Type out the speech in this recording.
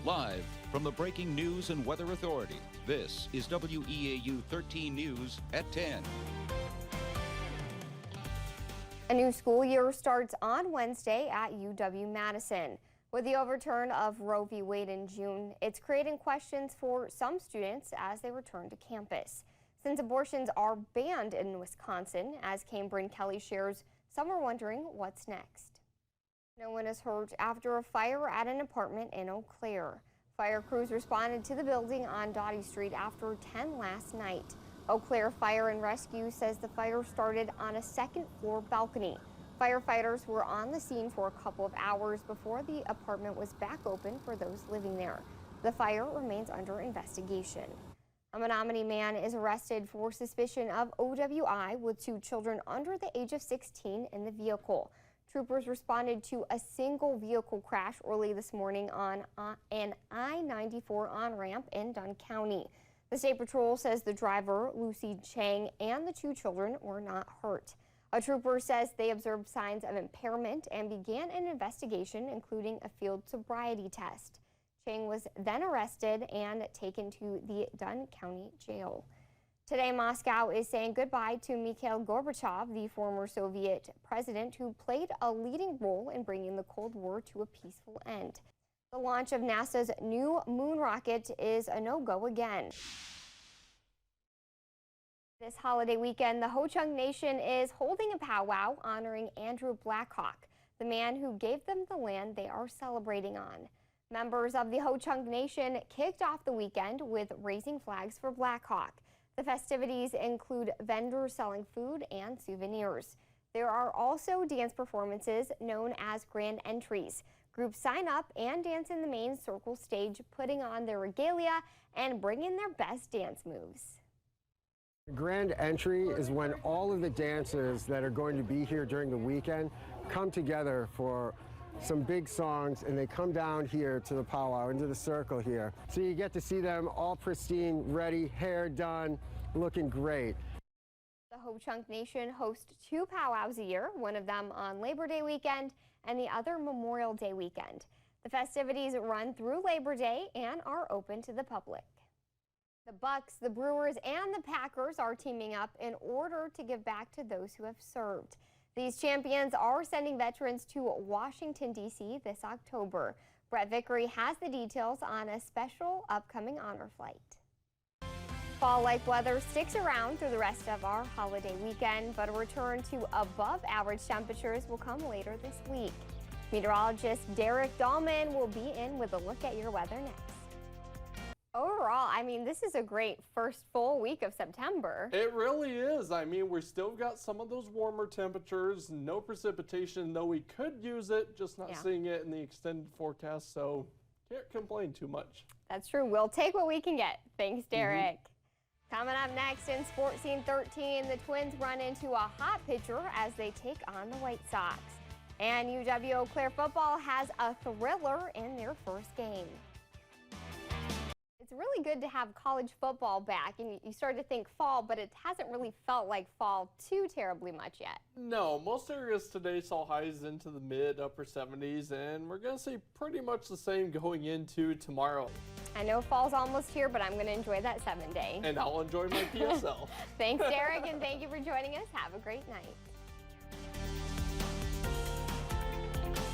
Live from the Breaking News and Weather Authority, this is WEAU 13 News at 10. A new school year starts on Wednesday at UW-Madison. With the overturn of Roe v. Wade in June, it's creating questions for some students as they return to campus. Since abortions are banned in Wisconsin, as Cambrin Kelly shares, some are wondering what's next. No one is hurt after a fire at an apartment in Eau Claire. Fire crews responded to the building on Dottie Street after 10 last night. Eau Claire Fire and Rescue says the fire started on a second-floor balcony. Firefighters were on the scene for a couple of hours before the apartment was back open for those living there. The fire remains under investigation. A Menominee man is arrested for suspicion of OWI with 2 children under the age of 16 in the vehicle. Troopers responded to a single vehicle crash early this morning on an I-94 on-ramp in Dunn County. The State Patrol says the driver, Lucy Chang, and the 2 children were not hurt. A trooper says they observed signs of impairment and began an investigation, including a field sobriety test. Chang was then arrested and taken to the Dunn County Jail. Today, Moscow is saying goodbye to Mikhail Gorbachev, the former Soviet president who played a leading role in bringing the Cold War to a peaceful end. The launch of NASA's new moon rocket is a no-go again. This holiday weekend, the Ho-Chunk Nation is holding a powwow honoring Andrew Blackhawk, the man who gave them the land they are celebrating on. Members of the Ho-Chunk Nation kicked off the weekend with raising flags for Blackhawk. The festivities include vendors selling food and souvenirs. There are also dance performances known as grand entries. Groups sign up and dance in the main circle stage, putting on their regalia and bringing their best dance moves. Grand entry is when all of the dancers that are going to be here during the weekend come together for some big songs, and they come down here to the powwow, into the circle here. So you get to see them all pristine, ready, hair done, looking great. The Ho-Chunk Nation hosts 2 powwows a year, one of them on Labor Day weekend and the other Memorial Day weekend. The festivities run through Labor Day and are open to the public. The Bucks, the Brewers, and the Packers are teaming up in order to give back to those who have served. These champions are sending veterans to Washington, D.C. this October. Brett Vickery has the details on a special upcoming honor flight. Fall-like weather sticks around through the rest of our holiday weekend, but a return to above-average temperatures will come later this week. Meteorologist Derek Dahlman will be in with a look at your weather next. Overall, I mean, this is a great first full week of September. It really is. I mean, we still got some of those warmer temperatures, no precipitation, though we could use it, just not seeing it in the extended forecast, so can't complain too much. That's true. We'll take what we can get. Thanks, Derek. Coming up next in Sports Scene 13, the Twins run into a hot pitcher as they take on the White Sox. And UW Eau Claire football has a thriller in their first game. It's really good to have college football back, and you start to think fall, but it hasn't really felt like fall too terribly much yet. No, most areas today saw highs into the mid-upper 70s, and we're going to see pretty much the same going into tomorrow. I know fall's almost here, but I'm going to enjoy that 7-day. And I'll enjoy my PSL. Thanks, Derek, and thank you for joining us. Have a great night.